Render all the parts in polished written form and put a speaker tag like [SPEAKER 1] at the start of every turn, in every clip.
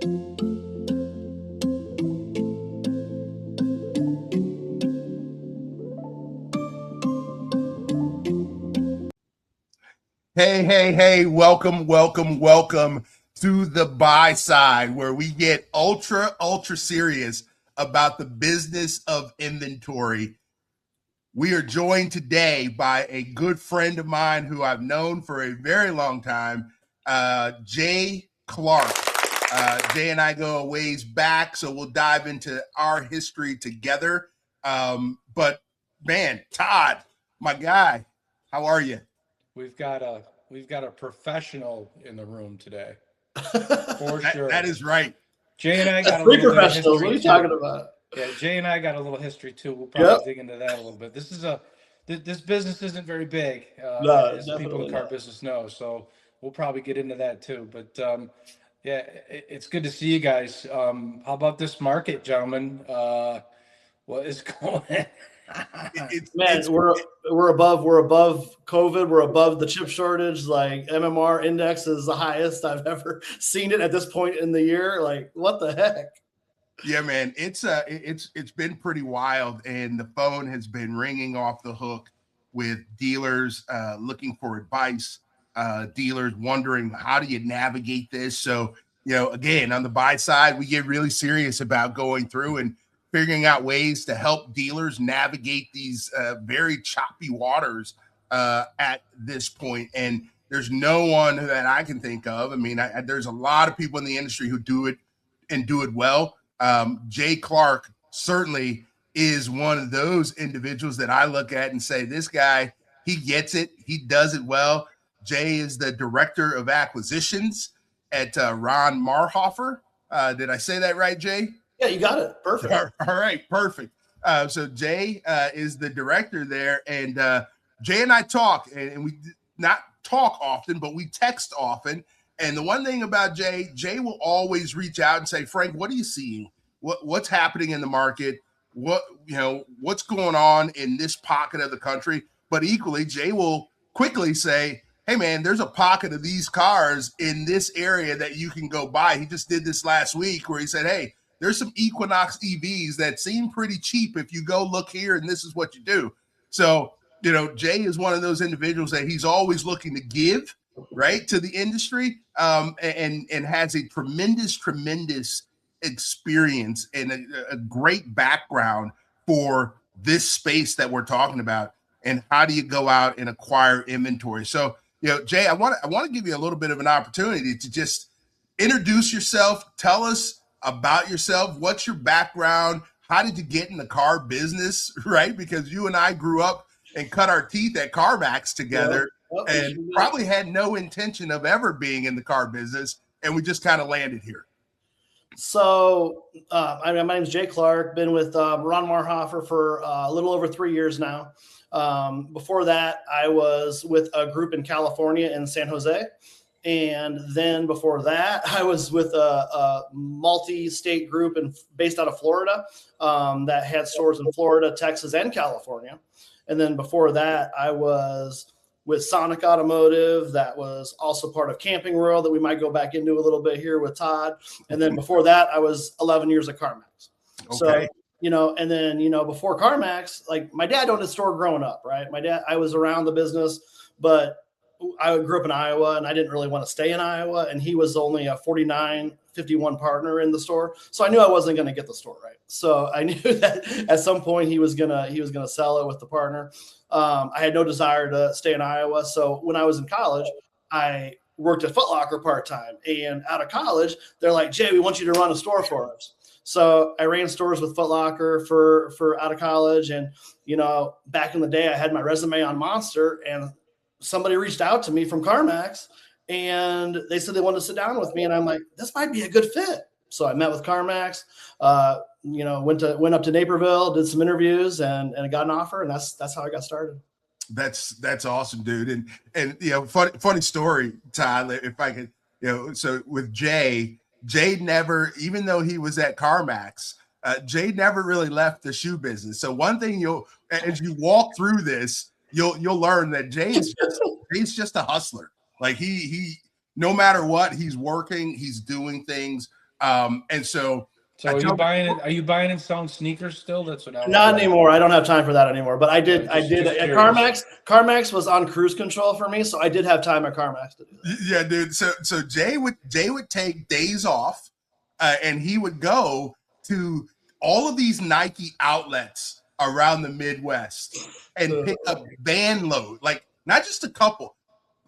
[SPEAKER 1] Hey, hey, hey, welcome, welcome, welcome to the buy side where we get ultra, ultra serious about the business of inventory. We are joined today by a good friend of mine who I've known for a very long time, Jay Clark. Jay and I go a ways back, so we'll dive into our history together. But man, Todd, my guy, how are you?
[SPEAKER 2] We've got a professional in the room today, for
[SPEAKER 1] That,
[SPEAKER 2] sure.
[SPEAKER 1] that is right.
[SPEAKER 2] Jay and I got a
[SPEAKER 3] Three
[SPEAKER 2] little bit of
[SPEAKER 3] professionals. What are
[SPEAKER 2] history
[SPEAKER 3] you
[SPEAKER 2] too.
[SPEAKER 3] talking about?
[SPEAKER 2] Yeah, Jay and I got a little history too. We'll
[SPEAKER 3] Yep.
[SPEAKER 2] probably dig into that a little bit. This business isn't very big,
[SPEAKER 3] No,
[SPEAKER 2] as people in
[SPEAKER 3] definitely
[SPEAKER 2] the car
[SPEAKER 3] not.
[SPEAKER 2] business know. So we'll probably get into that too. But yeah, it's good to see you guys. How about this market, gentlemen? What is going?
[SPEAKER 3] Man, we're above COVID. We're above the chip shortage. Like MMR index is the highest I've ever seen it at this point in the year. Like what the heck?
[SPEAKER 1] Yeah, man, it's been pretty wild, and the phone has been ringing off the hook with dealers looking for advice, dealers wondering how do you navigate this. So, again, on the buy side, we get really serious about going through and figuring out ways to help dealers navigate these very choppy waters at this point. And there's no one that I can think of. I mean, there's a lot of people in the industry who do it and do it well. Jay Clark certainly is one of those individuals that I look at and say, this guy, he gets it. He does it well. Jay is the director of acquisitions at Ron Marhofer. Did I say that right, Jay?
[SPEAKER 3] Yeah, you got it. Perfect.
[SPEAKER 1] All right, perfect. So Jay is the director there, and Jay and I talk, and we not talk often, but we text often. And the one thing about Jay will always reach out and say, Frank, what are you seeing? What's happening in the market? What's going on in this pocket of the country? But equally, Jay will quickly say, hey, man, there's a pocket of these cars in this area that you can go buy. He just did this last week where he said, hey, there's some Equinox EVs that seem pretty cheap if you go look here, and this is what you do. So, Jay is one of those individuals that he's always looking to give, right, to the industry, and has a tremendous experience and a great background for this space that we're talking about. And how do you go out and acquire inventory? So, Jay, I want to give you a little bit of an opportunity to just introduce yourself. Tell us about yourself. What's your background? How did you get in the car business, right? Because you and I grew up and cut our teeth at CarMax together, and probably had no intention of ever being in the car business, and we just kind of landed here.
[SPEAKER 3] So, my name is Jay Clark. Been with Ron Marhofer for a little over 3 years now. Before that, I was with a group in California in San Jose. And then before that, I was with a multi-state group based out of Florida that had stores in Florida, Texas, and California. And then before that, I was with Sonic Automotive. That was also part of Camping World that we might go back into a little bit here with Todd. And then before that, I was 11 years at CarMax. Okay. So, and then, before CarMax, like my dad owned a store growing up, right? I was around the business, but I grew up in Iowa and I didn't really want to stay in Iowa. And he was only a 49-51 partner in the store. So I knew I wasn't going to get the store right. So I knew that at some point he was going to sell it with the partner. I had no desire to stay in Iowa. So when I was in college, I worked at Foot Locker part-time, and out of college, they're like, Jay, we want you to run a store for us. So I ran stores with Foot Locker for out of college. And, back in the day, I had my resume on Monster, and somebody reached out to me from CarMax, and they said they wanted to sit down with me. And I'm like, this might be a good fit. So I met with CarMax, went up to Naperville, did some interviews, and I got an offer, and that's how I got started.
[SPEAKER 1] That's awesome, dude. And funny story, Todd, if I could, so with Jay never, even though he was at CarMax, Jay never really left the shoe business. So one thing as you walk through this, you'll learn that Jay's just a hustler. Like he no matter what, he's working, he's doing things. And so
[SPEAKER 2] So are you buying it? Are you buying and selling sneakers still? That's what I was
[SPEAKER 3] Not
[SPEAKER 2] doing.
[SPEAKER 3] anymore. I don't have time for that anymore. But I did.
[SPEAKER 2] Just
[SPEAKER 3] At
[SPEAKER 2] curious.
[SPEAKER 3] CarMax. CarMax was on cruise control for me, so I did have time at CarMax to do that.
[SPEAKER 1] Yeah, dude. So Jay would take days off, and he would go to all of these Nike outlets around the Midwest and pick up van load, like not just a couple,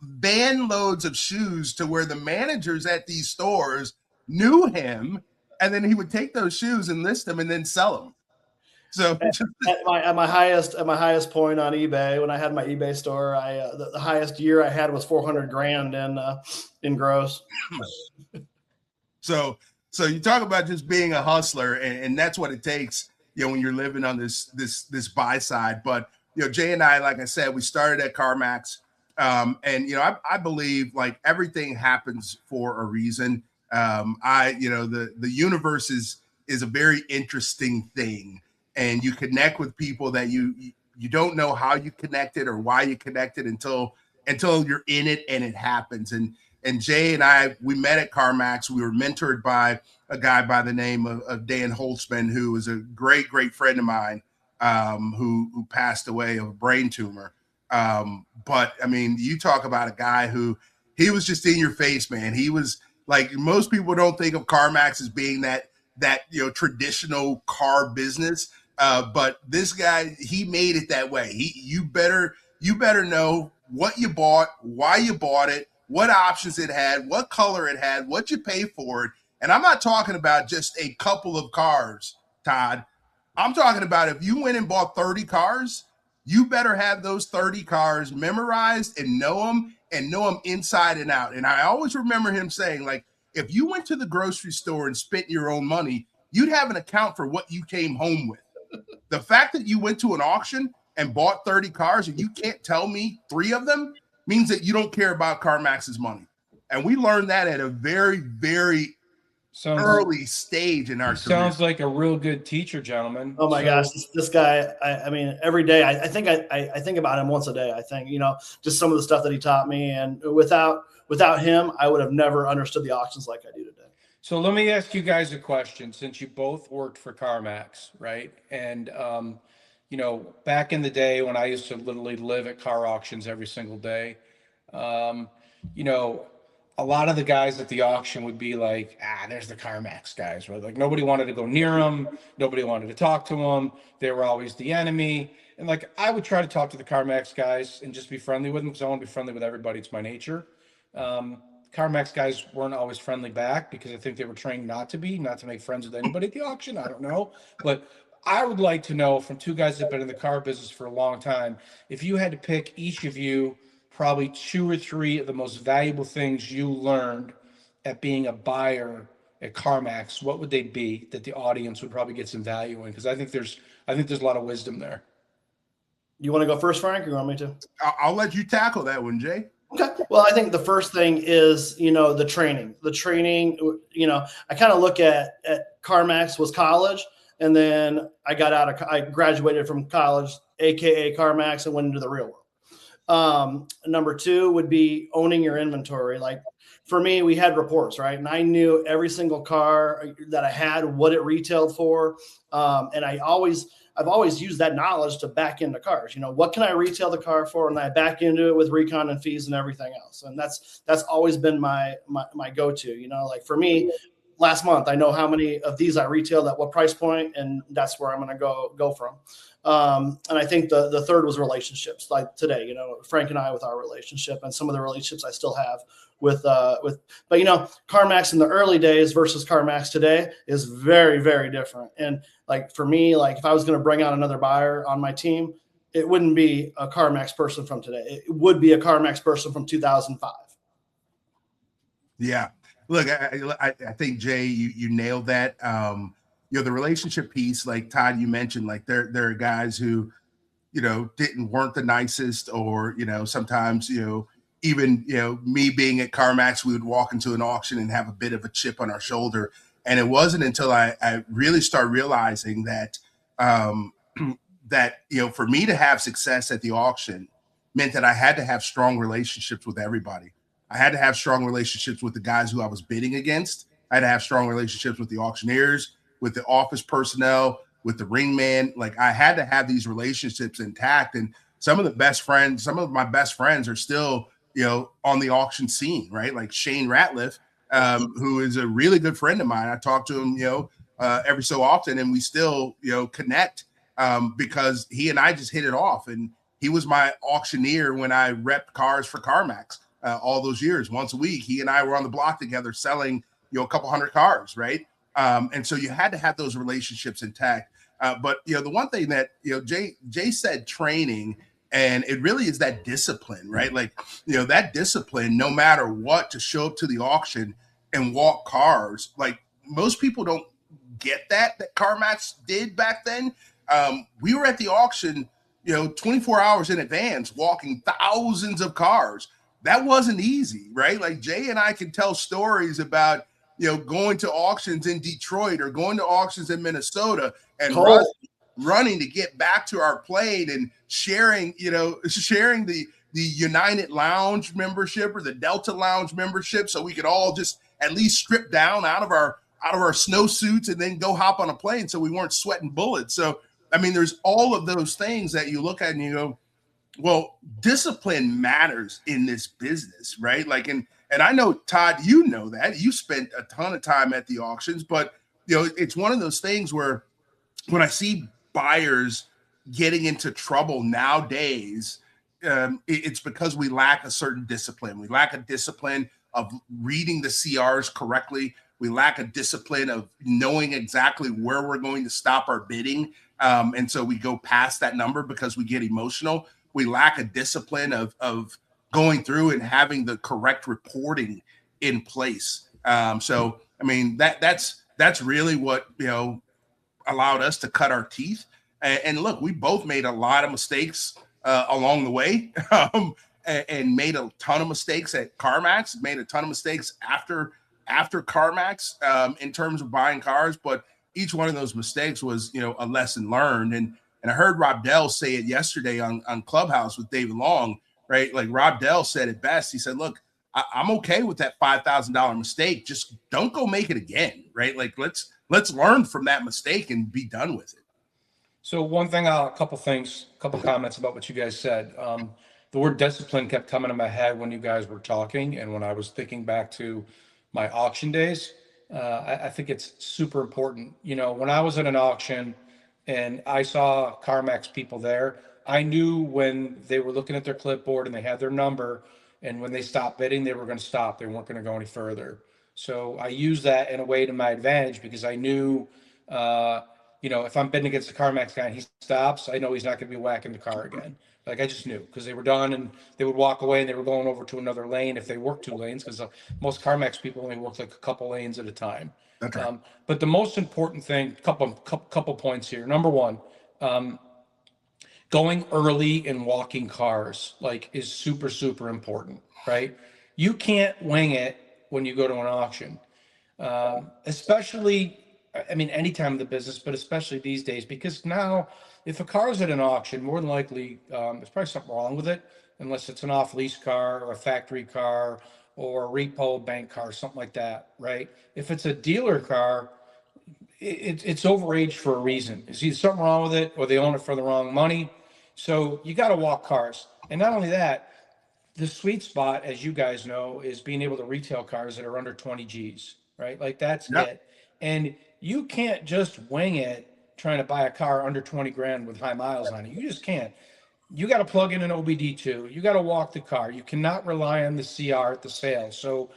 [SPEAKER 1] van loads of shoes, to where the managers at these stores knew him, and then he would take those shoes and list them and then sell them. So
[SPEAKER 3] at my highest point on eBay, when I had my eBay store, the highest year I had was $400,000 in gross.
[SPEAKER 1] So you talk about just being a hustler, and that's what it takes, when you're living on this buy side. But Jay and I, like I said, we started at CarMax, and I believe like everything happens for a reason. The universe is a very interesting thing, and you connect with people that you don't know how you connected or why you connected until you're in it and it happens. And Jay and I, we met at CarMax. We were mentored by a guy by the name of Dan Holtzman, who was a great friend of mine, who passed away of a brain tumor. But I mean, you talk about a guy who, he was just in your face, man. He was like, most people don't think of CarMax as being that traditional car business. But this guy, he made it that way. You better know what you bought, why you bought it, what options it had, what color it had, what you pay for it. And I'm not talking about just a couple of cars, Todd. I'm talking about if you went and bought 30 cars, you better have those 30 cars memorized and know them inside and out. And I always remember him saying, like, if you went to the grocery store and spent your own money, you'd have an account for what you came home with. The fact that you went to an auction and bought 30 cars and you can't tell me 3 of them means that you don't care about CarMax's money. And we learned that at a very, very early stage in our career.
[SPEAKER 2] Sounds like a real good teacher, gentlemen.
[SPEAKER 3] Oh my gosh, this guy! I mean, every day I think I think about him once a day. I think just some of the stuff that he taught me, and without him, I would have never understood the auctions like I do today.
[SPEAKER 2] So let me ask you guys a question, since you both worked for CarMax, right? And back in the day when I used to literally live at car auctions every single day, a lot of the guys at the auction would be like, there's the CarMax guys, right? Like nobody wanted to go near them. Nobody wanted to talk to them. They were always the enemy. And like, I would try to talk to the CarMax guys and just be friendly with them, because I want to be friendly with everybody. It's my nature. CarMax guys weren't always friendly back, because I think they were trained not to make friends with anybody at the auction. I don't know. But I would like to know, from two guys that have been in the car business for a long time, if you had to pick, each of you, probably 2 or 3 of the most valuable things you learned at being a buyer at CarMax, what would they be that the audience would probably get some value in? Because I think there's a lot of wisdom there. You want to go first, Frank, or you want me to?
[SPEAKER 1] I'll let you tackle that one, Jay.
[SPEAKER 3] Okay. Well, I think the first thing is, the training. The training, I kind of look at CarMax was college, and then I graduated from college, aka CarMax, and went into the real world. Number 2 would be owning your inventory. Like for me, we had reports, right? And I knew every single car that I had, what it retailed for. And I've always used that knowledge to back into cars. What can I retail the car for? And I back into it with recon and fees and everything else. And that's always been my go-to, like for me, last month, I know how many of these I retailed at what price point, and that's where I'm going to go from. And I think the third was relationships, like today, Frank and I with our relationship, and some of the relationships I still have but CarMax in the early days versus CarMax today is very, very different. And like, for me, like if I was going to bring out another buyer on my team, it wouldn't be a CarMax person from today. It would be a CarMax person from 2005.
[SPEAKER 1] Yeah. Look, I think, Jay, you nailed that. The relationship piece, like Todd, you mentioned, like there are guys who, weren't the nicest, or, sometimes, even, me being at CarMax, we would walk into an auction and have a bit of a chip on our shoulder. And it wasn't until I really started realizing that, for me to have success at the auction meant that I had to have strong relationships with everybody. I had to have strong relationships with the guys who I was bidding against. I had to have strong relationships with the auctioneers, with the office personnel, with the ring man. Like I had to have these relationships intact. And some of my best friends are still, on the auction scene, right? Like Shane Ratliff, who is a really good friend of mine. I talk to him, every so often, and we still, connect because he and I just hit it off. And he was my auctioneer when I repped cars for CarMax all those years. Once a week, he and I were on the block together selling, a couple hundred cars, right? And so you had to have those relationships intact. But the one thing that Jay said, training, and it really is that discipline, right? Like that discipline, no matter what, to show up to the auction and walk cars. Like most people don't get that CarMax did back then. We were at the auction 24 hours in advance, walking thousands of cars. That wasn't easy, right? Like Jay and I can tell stories about, going to auctions in Detroit or going to auctions in Minnesota and running to get back to our plane and sharing the United Lounge membership or the Delta Lounge membership, so we could all just at least strip down out of our snowsuits and then go hop on a plane, so we weren't sweating bullets. So I mean, there's all of those things that you look at and you go, well, discipline matters in this business, right? Like, and I know, Todd, that you spent a ton of time at the auctions, but it's one of those things where when I see buyers getting into trouble nowadays, it's because we lack a certain discipline. We lack a discipline of reading the CRs correctly. We lack a discipline of knowing exactly where we're going to stop our bidding. And so we go past that number because we get emotional. We lack a discipline of going through and having the correct reporting in place. So, I mean, that's really what, allowed us to cut our teeth. And look, we both made a lot of mistakes along the way and made a ton of mistakes at CarMax, made a ton of mistakes after CarMax in terms of buying cars. But each one of those mistakes was, a lesson learned. And I heard Rob Dell say it yesterday on Clubhouse with David Long, right? Like Rob Dell said it best. He said, look, I'm okay with that $5,000 mistake. Just don't go make it again, right? Like let's learn from that mistake and be done with it.
[SPEAKER 2] So one thing, a couple comments about what you guys said. The word discipline kept coming to my head when you guys were talking, and when I was thinking back to my auction days. I think it's super important. When I was at an auction and I saw CarMax people there, I knew when they were looking at their clipboard and they had their number, and when they stopped bidding, they were going to stop. They weren't going to go any further. So I used that in a way to my advantage because I knew, if I'm bidding against the CarMax guy and he stops, I know he's not going to be whacking the car again. Like I just knew because they were done and they would walk away and they were going over to another lane if they worked 2 lanes, because most CarMax people only work like a couple lanes at a time.
[SPEAKER 1] That's right.
[SPEAKER 2] But the most important thing, couple points here. Number one, going early and walking cars is super, super important, right? You can't wing it when you go to an auction, especially, any time in the business, but especially these days, because now if a car is at an auction, more than likely there's probably something wrong with it, unless it's an off-lease car or a factory car or a repo bank car, something like that, right? If it's a dealer car, it's overaged for a reason. There's either something wrong with it or they own it for the wrong money. So you got to walk cars. And not only that, the sweet spot, as you guys know, is being able to retail cars that are under 20 G's, right? Like that's it. And you can't just wing it trying to buy a car under 20 grand with high miles on it. You just can't. You got to plug in an OBD2. You got to walk the car. You cannot rely on the CR at the sale. So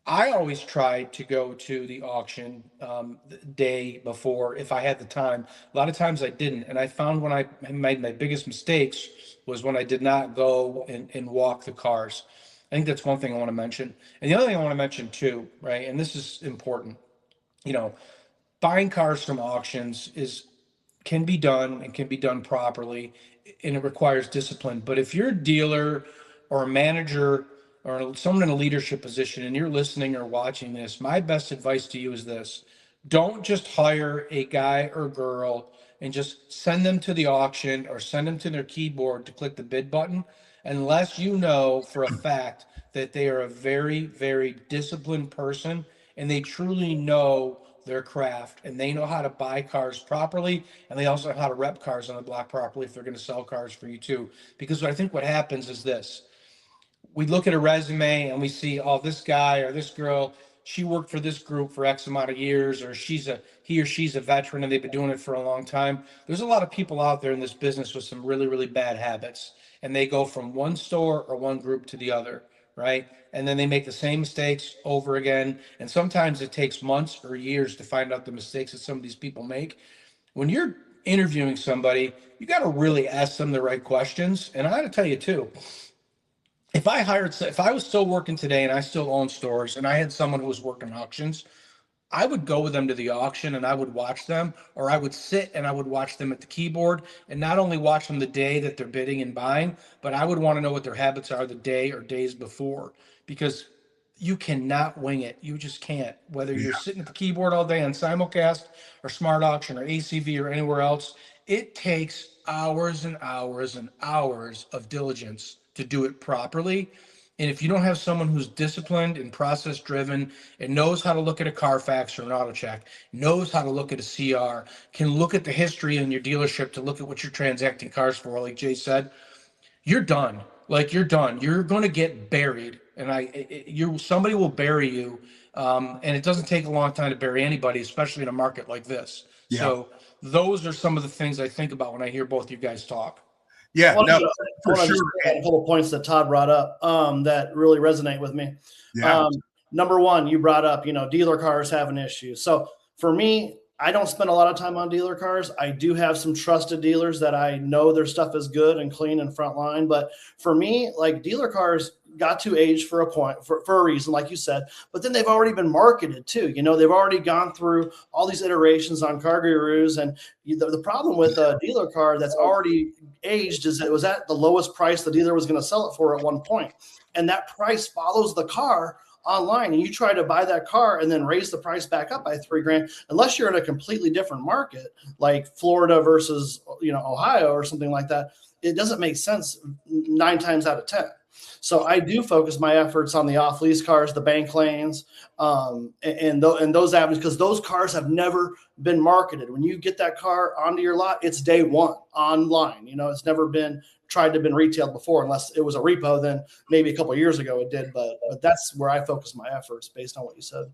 [SPEAKER 2] I always tried to go to the auction the day before if I had the time. A lot of times I didn't. And I found when I made my biggest mistakes was when I did not go and walk the cars. I think that's one thing I want to mention. And the other thing I want to mention too, right, and this is important, buying cars from auctions can be done properly, and it requires discipline. But if you're a dealer or a manager or someone in a leadership position and you're listening or watching this, my best advice to you is this: don't just hire a guy or girl and just send them to the auction or send them to their keyboard to click the bid button unless you know for a fact that they are a very, very disciplined person and they truly know their craft, and they know how to buy cars properly, and they also know how to rep cars on the block properly if they're going to sell cars for you too. Because I think what happens is this: we look at a resume and we see, oh, this guy or this girl, she worked for this group for X amount of years, or he or she's a veteran and they've been doing it for a long time. There's a lot of people out there in this business with some really, really bad habits, and they go from one store or one group to the other, right? And then they make the same mistakes over again. And sometimes it takes months or years to find out the mistakes that some of these people make. When you're interviewing somebody, you got to really ask them the right questions. And I got to tell you too, if I was still working today and I still own stores and I had someone who was working auctions, I would go with them to the auction and I would watch them, or I would sit and I would watch them at the keyboard, and not only watch them the day that they're bidding and buying, but I would want to know what their habits are the day or days before, because you cannot wing it. You just can't. Whether you're sitting at the keyboard all day on simulcast or smart auction or ACV or anywhere else, it takes hours and hours and hours of diligence to do it properly. And if you don't have someone who's disciplined and process driven and knows how to look at a Carfax or an auto check, knows how to look at a CR, can look at the history in your dealership to look at what you're transacting cars for, like Jay said, you're done. Like, you're done. You're going to get buried, and somebody will bury you. And it doesn't take a long time to bury anybody, especially in a market like this. Yeah. So those are some of the things I think about when I hear both you guys talk.
[SPEAKER 1] Yeah, for sure.
[SPEAKER 3] A couple of points that Todd brought up that really resonate with me. Yeah. Number one, you brought up, dealer cars have an issue. So for me, I don't spend a lot of time on dealer cars. I do have some trusted dealers that I know their stuff is good and clean and front line. But for me, like, dealer cars got to age for a point, for a reason, like you said, but then they've already been marketed too. They've already gone through all these iterations on Car Gurus. And the problem with a dealer car that's already aged is that it was at the lowest price the dealer was going to sell it for at one point. And that price follows the car online, and you try to buy that car and then raise the price back up by $3,000, unless you're in a completely different market, like Florida versus, Ohio or something like that, it doesn't make sense 9 times out of 10. So I do focus my efforts on the off-lease cars, the bank lanes, and those avenues, because those cars have never been marketed. When you get that car onto your lot, it's day one online. It's never been tried to been retailed before, unless it was a repo. Then maybe a couple of years ago it did, but that's where I focus my efforts based on what you said.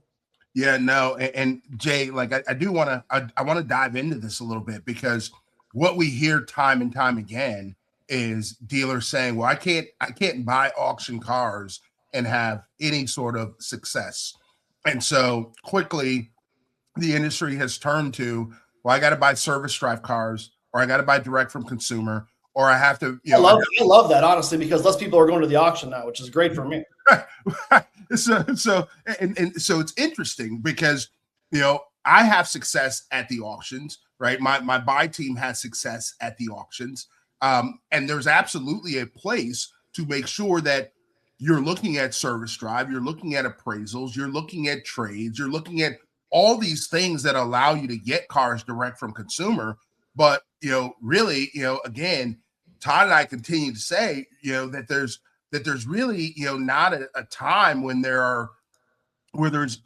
[SPEAKER 1] Yeah, no, and Jay, like, I do want to, I want to dive into this a little bit, because what we hear time and time again is dealers saying, well, I can't buy auction cars and have any sort of success. And so quickly the industry has turned to, well, I got to buy service drive cars, or I got to buy direct from consumer, or I have to,
[SPEAKER 3] I love that, honestly, because less people are going to the auction now, which is great for me.
[SPEAKER 1] So it's interesting because, I have success at the auctions, right? My buy team has success at the auctions. And there's absolutely a place to make sure that you're looking at service drive, you're looking at appraisals, you're looking at trades, you're looking at all these things that allow you to get cars direct from consumer. But, really, again, Todd and I continue to say, that there's really, not a time when there's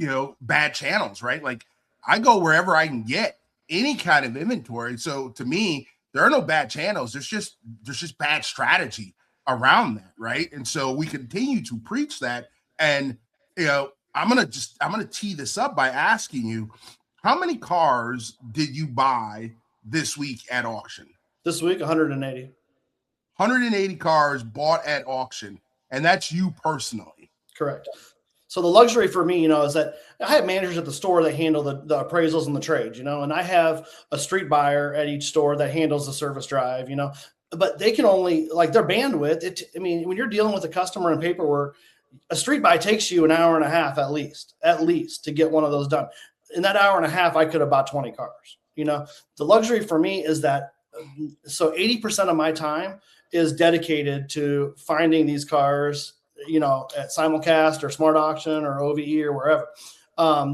[SPEAKER 1] bad channels, right? Like, I go wherever I can get any kind of inventory. So to me, there are no bad channels. There's just bad strategy around that, right? And so we continue to preach that. And I'm gonna tee this up by asking you, how many cars did you buy this week at auction?
[SPEAKER 3] This week, 180.
[SPEAKER 1] 180 cars bought at auction, and that's you personally.
[SPEAKER 3] Correct. So the luxury for me, is that I have managers at the store that handle the appraisals and the trades, and I have a street buyer at each store that handles the service drive, but they can only, like, their bandwidth. When you're dealing with a customer and paperwork, a street buy takes you an hour and a half at least to get one of those done. In that hour and a half, I could have bought 20 cars. The luxury for me is that, so 80% of my time is dedicated to finding these cars, at simulcast or smart auction or OVE or wherever.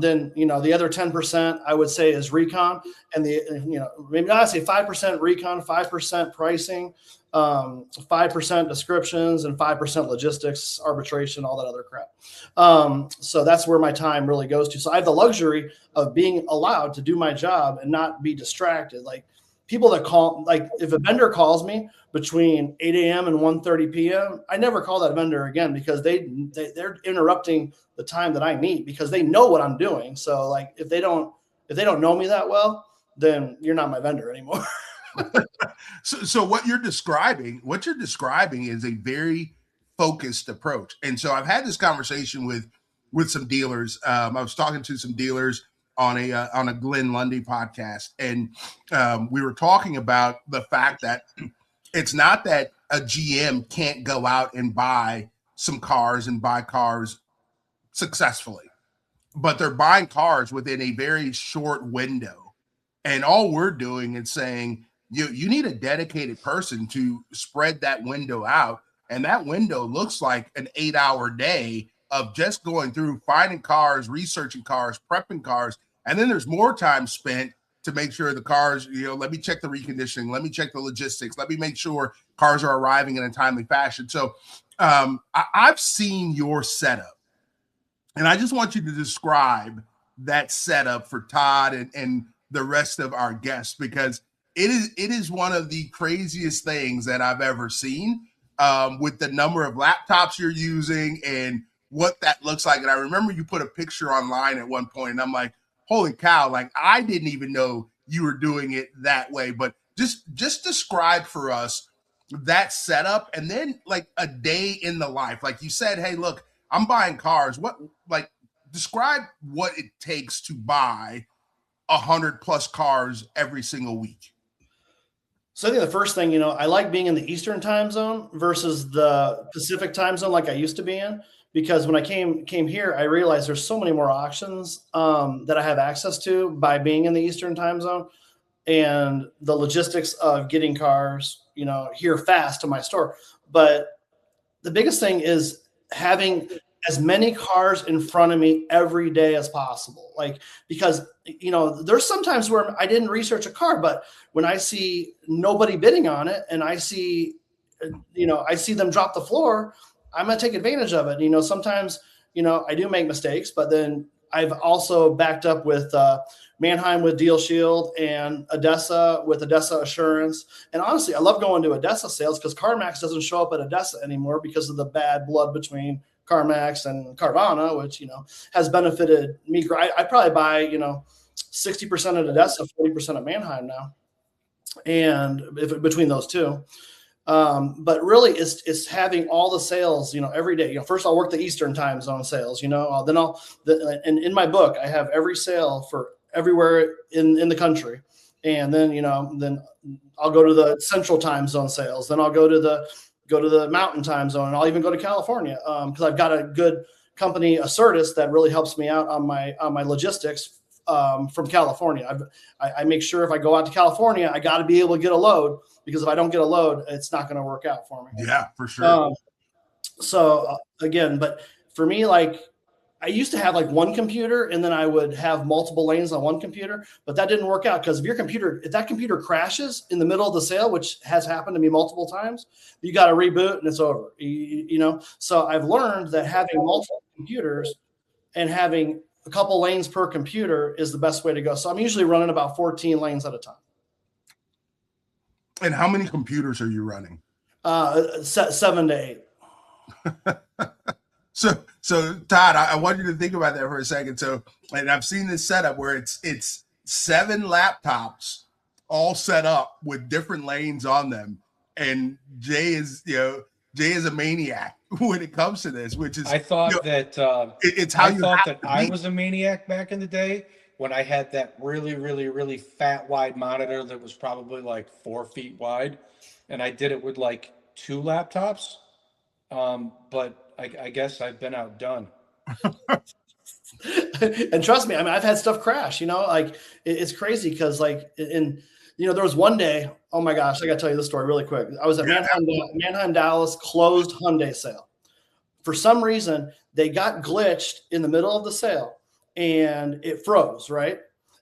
[SPEAKER 3] Then, the other 10% I would say is recon, and maybe not say 5% recon, 5% pricing, 5% descriptions and 5% logistics, arbitration, all that other crap. So that's where my time really goes to. So I have the luxury of being allowed to do my job and not be distracted. Like people that call, like if a vendor calls me between 8 a.m. and 1:30 p.m., I never call that vendor again because they're interrupting the time that I need because they know what I'm doing. So like if they don't know me that well, then you're not my vendor anymore.
[SPEAKER 1] So what you're describing is a very focused approach. And so I've had this conversation with some dealers. I was talking to some dealers on a Glenn Lundy podcast, and we were talking about the fact that it's not that a GM can't go out and buy some cars and buy cars successfully, but they're buying cars within a very short window. And all we're doing is saying, you need a dedicated person to spread that window out. And that window looks like an 8-hour day of just going through, finding cars, researching cars, prepping cars. And then there's more time spent to make sure the cars, let me check the reconditioning. Let me check the logistics. Let me make sure cars are arriving in a timely fashion. So I've seen your setup, and I just want you to describe that setup for Todd and the rest of our guests, because it is one of the craziest things that I've ever seen, with the number of laptops you're using and what that looks like. And I remember you put a picture online at one point, and I'm like, holy cow, like I didn't even know you were doing it that way. But just describe for us that setup, and then like a day in the life. Like you said, hey, look, I'm buying cars. Describe what it takes to buy 100+ cars every single week.
[SPEAKER 3] So I think the first thing, I like being in the Eastern time zone versus the Pacific time zone like I used to be in, because when I came here, I realized there's so many more auctions that I have access to by being in the Eastern time zone, and the logistics of getting cars, here fast to my store. But the biggest thing is having as many cars in front of me every day as possible. Like, because, there's sometimes where I didn't research a car, but when I see nobody bidding on it and I see them drop the floor, I'm going to take advantage of it. Sometimes, I do make mistakes, but then I've also backed up with Manheim with Deal Shield and Odessa with Odessa Assurance. And honestly, I love going to Odessa sales because CarMax doesn't show up at Odessa anymore because of the bad blood between CarMax and Carvana, which, has benefited me. I probably buy, 60% at Odessa, 40% at Manheim now. And between those two. But really it's having all the sales, every day. First I'll work the Eastern time zone sales, and in my book, I have every sale for everywhere in the country. And then, then I'll go to the Central time zone sales. Then I'll go to the Mountain time zone, and I'll even go to California. Cause I've got a good company, Acertus, that really helps me out on my logistics, from California. I make sure if I go out to California, I got to be able to get a load, because if I don't get a load, it's not going to work out for me.
[SPEAKER 1] Yeah, for sure.
[SPEAKER 3] Again, but for me, like I used to have like one computer, and then I would have multiple lanes on one computer, but that didn't work out, because if that computer crashes in the middle of the sale, which has happened to me multiple times, you got to reboot and it's over. So I've learned that having multiple computers and having a couple lanes per computer is the best way to go. So I'm usually running about 14 lanes at a time.
[SPEAKER 1] And how many computers are you running?
[SPEAKER 3] 7 to 8.
[SPEAKER 1] So Todd, I want you to think about that for a second. So, and I've seen this setup where it's 7 laptops all set up with different lanes on them. And Jay is a maniac when it comes to this, which is,
[SPEAKER 2] I thought that
[SPEAKER 1] it's how
[SPEAKER 2] I thought that I was a maniac back in the day when I had that really, really, really fat wide monitor that was probably like 4 feet wide, and I did it with like 2 laptops. But I guess I've been outdone.
[SPEAKER 3] And trust me, I mean, I've had stuff crash. It's crazy because there was one day, oh my gosh, I got to tell you this story really quick. I was at Manheim Dallas closed Hyundai sale. For some reason, they got glitched in the middle of the sale and it froze, right?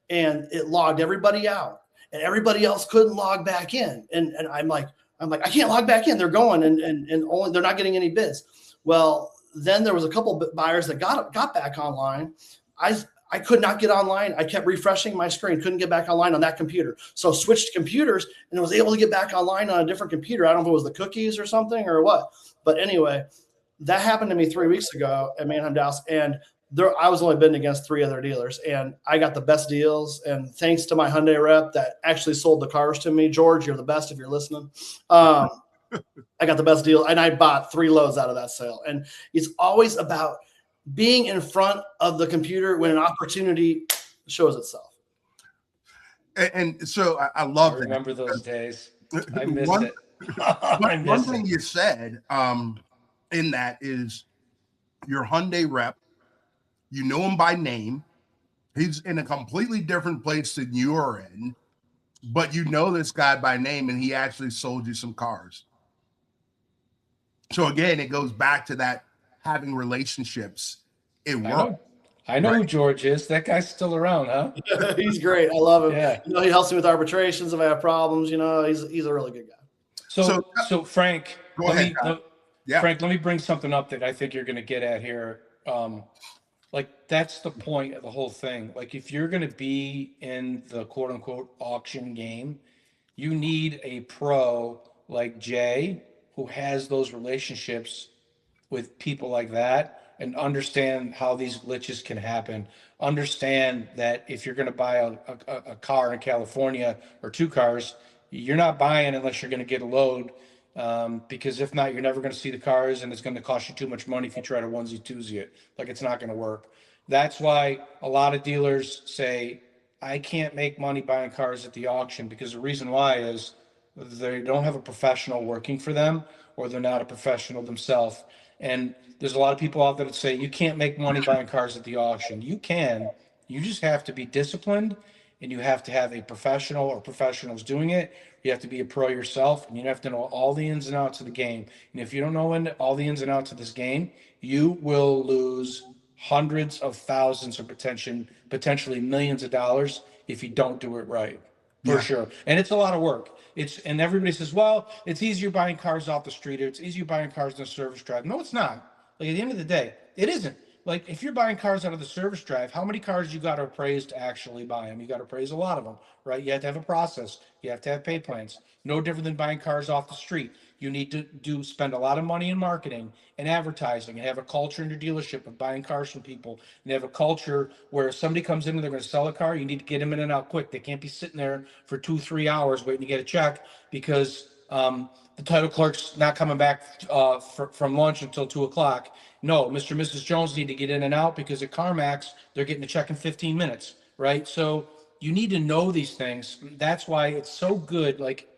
[SPEAKER 3] And it logged everybody out and everybody else couldn't log back in. And I'm like, I'm like, I can't log back in. They're going and only they're not getting any bids. Well, then there was a couple buyers that got back online. I could not get online. I kept refreshing my screen, couldn't get back online on that computer. So switched computers and was able to get back online on a different computer. I don't know if it was the cookies or something or what. But anyway, that happened to me 3 weeks ago at Manheim Dallas. And I was only bidding against 3 other dealers, and I got the best deals. And thanks to my Hyundai rep that actually sold the cars to me, George, you're the best if you're listening. I got the best deal, and I bought 3 loads out of that sale. And it's always about being in front of the computer when an opportunity shows itself.
[SPEAKER 1] And so I love that.
[SPEAKER 2] Remember those days. I missed it.
[SPEAKER 1] One thing you said in that is your Hyundai rep. You know him by name. He's in a completely different place than you're in, but you know this guy by name, and he actually sold you some cars. So again, it goes back to that having relationships. It works.
[SPEAKER 2] I know who George is. That guy's still around, huh?
[SPEAKER 3] He's great. I love him.
[SPEAKER 2] Yeah.
[SPEAKER 3] He helps me with arbitrations if I have problems. He's a really good guy.
[SPEAKER 2] So Frank,
[SPEAKER 1] Frank,
[SPEAKER 2] let me bring something up that I think you're going to get at here. Like, that's the point of the whole thing. Like, if you're going to be in the quote unquote auction game, you need a pro like Jay who has those relationships with people like that and understand how these glitches can happen. Understand that if you're going to buy a car in California or 2 cars, you're not buying unless you're going to get a load. Because if not, you're never going to see the cars, and it's going to cost you too much money if you try to onesie twosie it. Like, it's not going to work. That's why a lot of dealers say, I can't make money buying cars at the auction, because the reason why is they don't have a professional working for them, or they're not a professional themselves. And there's a lot of people out there that say you can't make money buying cars at the auction. You can. You just have to be disciplined, and you have to have a professional or professionals doing it. You have to be a pro yourself, and you have to know all the ins and outs of the game. And if you don't know all the ins and outs of this game, you will lose hundreds of thousands or potentially millions of dollars if you don't do it right. For sure. And it's a lot of work. And everybody says, well, it's easier buying cars off the street, or it's easier buying cars in a service drive. No, it's not. Like, at the end of the day, it isn't. Like, if you're buying cars out of the service drive, how many cars you got to appraise to actually buy them? You got to appraise a lot of them, right? You have to have a process. You have to have pay plans. No different than buying cars off the street. You need to spend a lot of money in marketing and advertising, and have a culture in your dealership of buying cars from people, and have a culture where if somebody comes in and they're going to sell a car, you need to get them in and out quick. They can't be sitting there for 2-3 hours waiting to get a check because the title clerk's not coming back from lunch until 2:00. No, Mr. and Mrs. Jones need to get in and out because at CarMax, they're getting a check in 15 minutes, right? So you need to know these things. That's why it's so good. Like,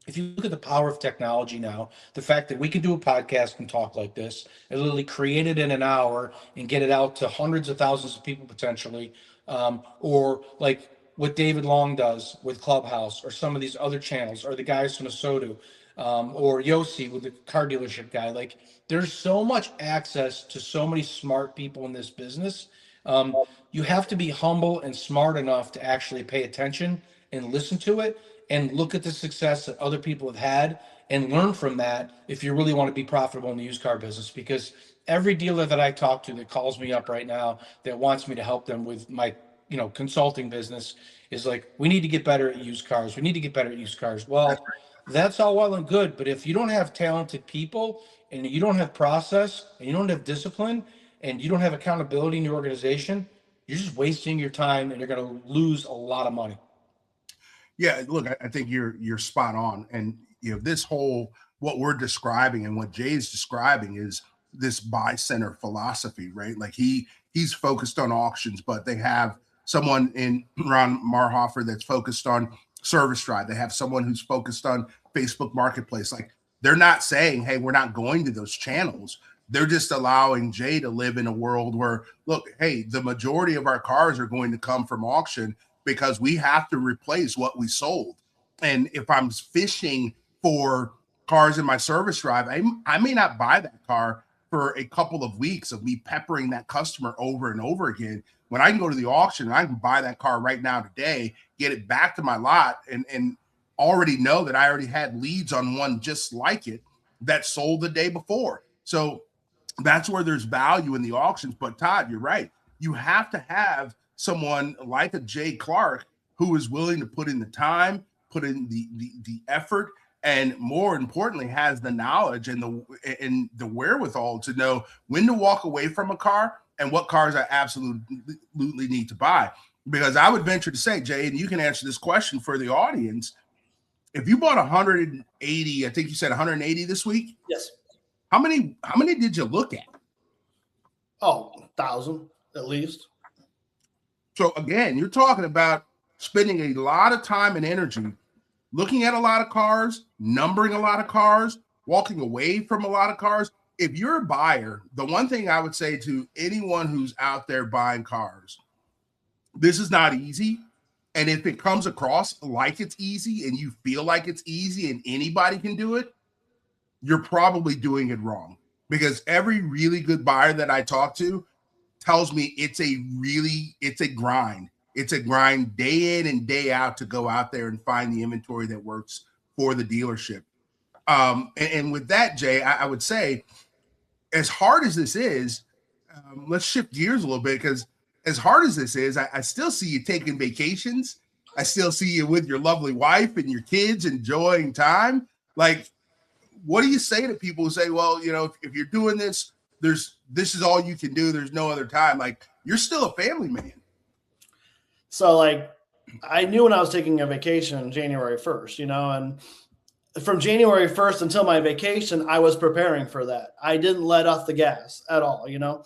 [SPEAKER 2] if you look at the power of technology now, the fact that we can do a podcast and talk like this, and literally create it in an hour and get it out to hundreds of thousands of people potentially, or like what David Long does with Clubhouse, or some of these other channels, or the guys from Asotu, or Yossi with the car dealership guy. Like, there's so much access to so many smart people in this business. You have to be humble and smart enough to actually pay attention and listen to it and look at the success that other people have had and learn from that if you really want to be profitable in the used car business. Because every dealer that I talk to that calls me up right now that wants me to help them with my consulting business is like, we need to get better at used cars. We need to get better at used cars. Well, that's all well and good, but if you don't have talented people, and you don't have process, and you don't have discipline, and you don't have accountability in your organization, you're just wasting your time, and you're going to lose a lot of money.
[SPEAKER 1] Yeah, look, I think you're spot on. And this whole, what we're describing and what Jay's describing is this buy center philosophy, right? Like, he's focused on auctions, but they have someone in Ron Marhofer that's focused on service drive. They have someone who's focused on Facebook Marketplace. Like, they're not saying, hey, we're not going to those channels. They're just allowing Jay to live in a world where, look, hey, the majority of our cars are going to come from auction because we have to replace what we sold. And if I'm fishing for cars in my service drive, I may not buy that car for a couple of weeks of me peppering that customer over and over again. When I can go to the auction and I can buy that car right now today, get it back to my lot, and already know that I already had leads on one just like it that sold the day before. So that's where there's value in the auctions. But Todd, you're right. You have to have someone like a Jay Clark who is willing to put in the time, put in the effort, and more importantly, has the knowledge and the wherewithal to know when to walk away from a car and what cars I absolutely need to buy. Because I would venture to say, Jay, and you can answer this question for the audience, if you bought 180, I think you said 180 this week.
[SPEAKER 3] Yes.
[SPEAKER 1] How many did you look at?
[SPEAKER 3] Oh, 1,000 at least.
[SPEAKER 1] So again, you're talking about spending a lot of time and energy looking at a lot of cars, numbering a lot of cars, walking away from a lot of cars. If you're a buyer, the one thing I would say to anyone who's out there buying cars, this is not easy. And if it comes across like it's easy and you feel like it's easy and anybody can do it, you're probably doing it wrong. Because every really good buyer that I talk to tells me it's a grind. It's a grind day in and day out to go out there and find the inventory that works for the dealership. And with that, Jay, I would say, as hard as this is, let's shift gears a little bit, because as hard as this is, I still see you taking vacations. I still see you with your lovely wife and your kids enjoying time. Like, what do you say to people who say, well, you know, if you're doing this, this is all you can do. There's no other time. Like, you're still a family man.
[SPEAKER 3] So, like, I knew when I was taking a vacation January 1st, you know, and from January 1st until my vacation, I was preparing for that. I didn't let off the gas at all, you know.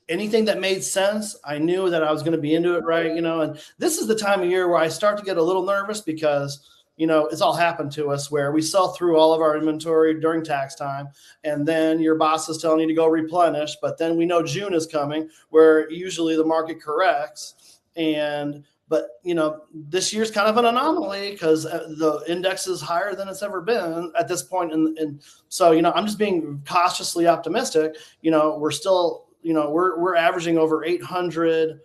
[SPEAKER 3] Anything that made sense, I knew that I was going to be into it, right, you know. And this is the time of year where I start to get a little nervous because, you know, it's all happened to us where we sell through all of our inventory during tax time, and then your boss is telling you to go replenish. But then we know June is coming where usually the market corrects. But, you know, this year's kind of an anomaly because the index is higher than it's ever been at this point. And so, you know, I'm just being cautiously optimistic. You know, we're still, you know, we're averaging over 800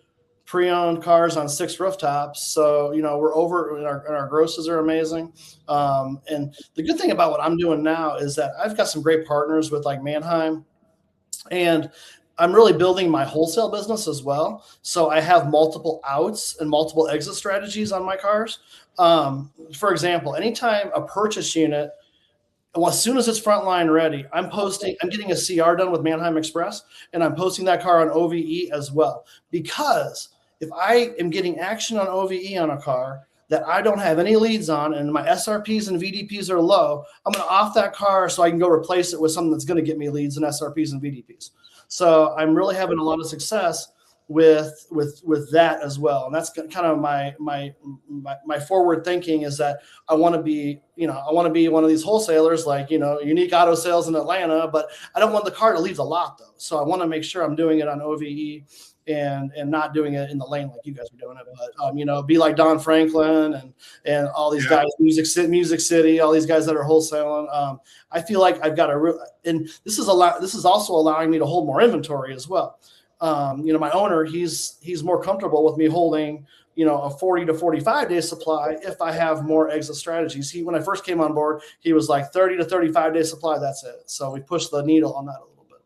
[SPEAKER 3] pre-owned cars on 6 rooftops. So, you know, we're over, and our grosses are amazing. And the good thing about what I'm doing now is that I've got some great partners with like Manheim, and I'm really building my wholesale business as well. So I have multiple outs and multiple exit strategies on my cars. For example, anytime a purchase unit, well, as soon as it's frontline ready, I'm getting a CR done with Manheim Express, and I'm posting that car on OVE as well. Because if I am getting action on OVE on a car that I don't have any leads on and my SRPs and VDPs are low, I'm going to off that car so I can go replace it with something that's going to get me leads and SRPs and VDPs. So I'm really having a lot of success with that as well. And that's kind of my forward thinking is that I want to be one of these wholesalers like, you know, Unique Auto Sales in Atlanta, but I don't want the car to leave the lot though. So I want to make sure I'm doing it on OVE and not doing it in the lane like you guys are doing it, but you know, be like Don Franklin and all these guys, Music City, all these guys that are wholesaling. I feel like I've got and this is also allowing me to hold more inventory as well. You know, my owner, he's more comfortable with me holding, you know, a 40 to 45 day supply if I have more exit strategies. When I first came on board, he was like 30 to 35 day supply. That's it. So we pushed the needle on that a little bit.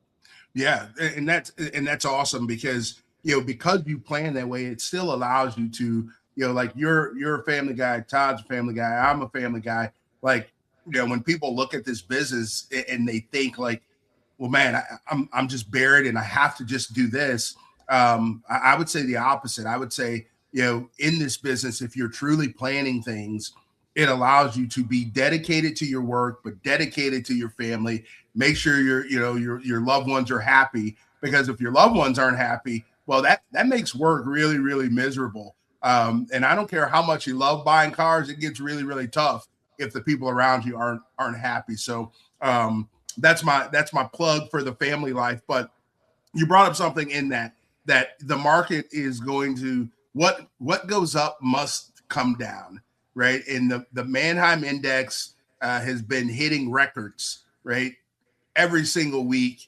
[SPEAKER 1] Yeah. And that's awesome because, you know, because you plan that way, it still allows you to, you know, like you're a family guy, Todd's a family guy, I'm a family guy. Like, you know, when people look at this business and they think like, well, man, I'm just buried and I have to just do this. I would say the opposite. I would say, you know, in this business, if you're truly planning things, it allows you to be dedicated to your work, but dedicated to your family. Make sure your loved ones are happy, because if your loved ones aren't happy, well, that makes work really, really miserable. And I don't care how much you love buying cars, it gets really, really tough if the people around you aren't happy. So that's my plug for the family life. But you brought up something in that the market is going to, what goes up must come down, right? And the Manheim Index has been hitting records, right, every single week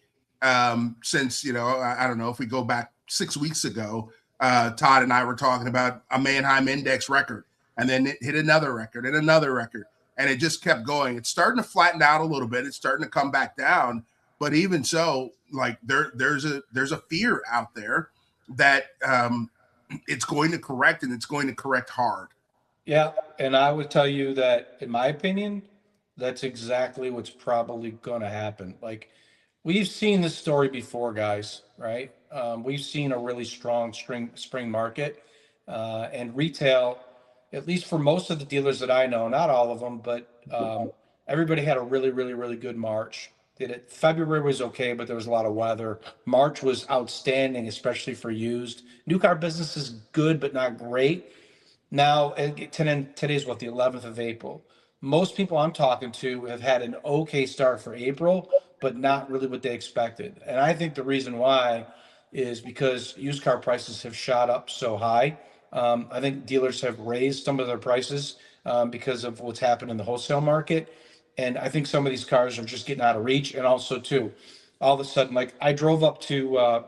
[SPEAKER 1] since, you know, I don't know, if we go back 6 weeks ago, Todd and I were talking about a Manheim Index record. and then it hit another record and another record, and it just kept going. It's starting to flatten out a little bit. It's starting to come back down, but even so, like there's a fear out there that it's going to correct, and it's going to correct hard.
[SPEAKER 2] Yeah, and I would tell you that, in my opinion, that's exactly what's probably going to happen. Like, we've seen this story before, guys, right? We've seen a really strong spring market, and retail, at least for most of the dealers that I know, not all of them, but everybody had a really, really, really good March. February was okay, but there was a lot of weather. March was outstanding, especially for used. New car business is good, but not great. Now, today's what, the 11th of April. Most people I'm talking to have had an okay start for April, but not really what they expected. And I think the reason why is because used car prices have shot up so high. I think dealers have raised some of their prices because of what's happened in the wholesale market. And I think some of these cars are just getting out of reach. And also, too, all of a sudden, like, I drove up to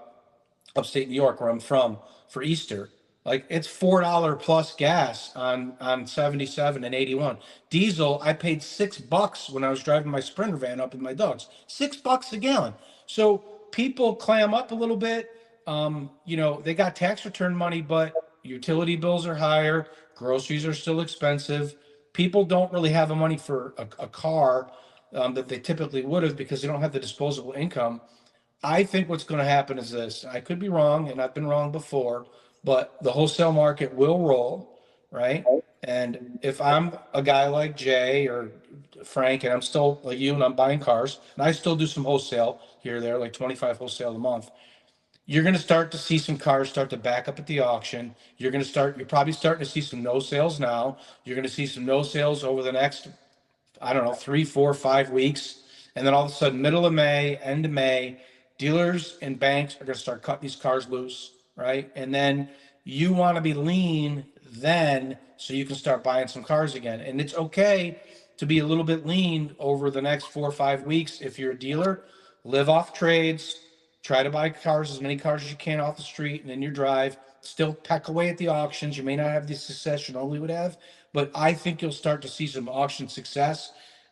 [SPEAKER 2] upstate New York, where I'm from, for Easter. Like, it's $4 plus gas on 77 and 81. Diesel, I paid $6 when I was driving my Sprinter van up with my dogs. $6 a gallon. So people clam up a little bit. They got tax return money, but utility bills are higher. Groceries are still expensive. People don't really have the money for a car that they typically would have, because they don't have the disposable income. I think what's going to happen is this. I could be wrong, and I've been wrong before, but the wholesale market will roll, right? And if I'm a guy like Jay or Frank, and I'm still like you, and I'm buying cars, and I still do some wholesale here or there, like 25 wholesale a month, you're going to start to see some cars start to back up at the auction. You're probably starting to see some no sales now. You're going to see some no sales over the next, I don't know, 3, 4, 5 weeks. And then all of a sudden, middle of May, end of May, dealers and banks are going to start cutting these cars loose, right? And then you want to be lean then, so you can start buying some cars again. And it's okay to be a little bit lean over the next 4 or 5 weeks if you're a dealer. Live off trades. Try to buy cars, as many cars as you can off the street and in your drive. Still peck away at the auctions. You may not have the success you normally would have, but I think you'll start to see some auction success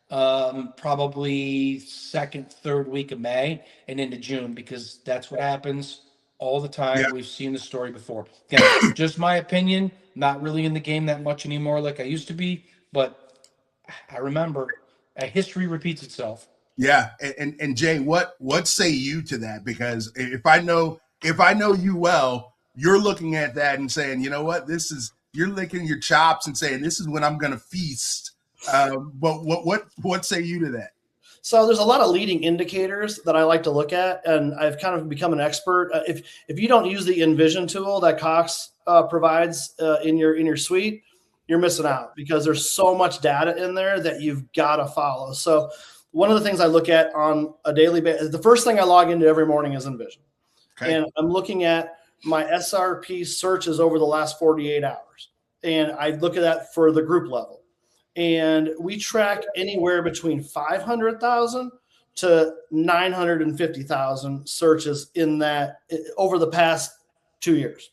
[SPEAKER 2] probably second, third week of May and into June, because that's what happens all the time. Yeah. We've seen the story before. Again, just my opinion, not really in the game that much anymore like I used to be, but I remember history repeats itself.
[SPEAKER 1] Yeah, and Jay, what say you to that? Because if I know you well, you're looking at that and saying, you know what, you're licking your chops and saying, this is when I'm going to feast. But what say you to that?
[SPEAKER 3] So there's a lot of leading indicators that I like to look at, and I've kind of become an expert. If you don't use the Envision tool that Cox provides in your suite, you're missing out, because there's so much data in there that you've got to follow. So one of the things I look at on a daily basis, the first thing I log into every morning is Envision. Okay. And I'm looking at my SRP searches over the last 48 hours. And I look at that for the group level. And we track anywhere between 500,000 to 950,000 searches in that over the past 2 years.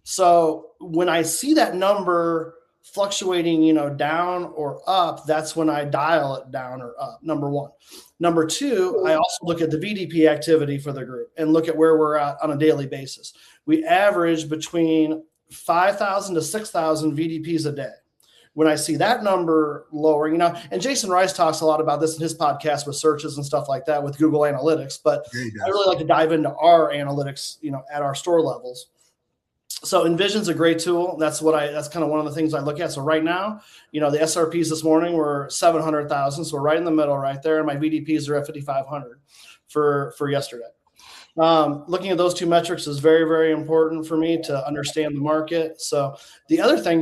[SPEAKER 3] So when I see that number fluctuating, down or up, that's when I dial it down or up, number one. Number two, I also look at the VDP activity for the group and look at where we're at on a daily basis. We average between 5,000 to 6,000 VDPs a day. When I see that number lowering, and Jason Rice talks a lot about this in his podcast with searches and stuff like that with Google Analytics, but I really like to dive into our analytics, at our store levels. So Envision's a great tool. That's kind of one of the things I look at. So right now, the SRPs this morning were 700,000. So we're right in the middle right there. And my VDPs are at 5,500 for yesterday. Looking at those two metrics is very, very important for me to understand the market. So the other thing,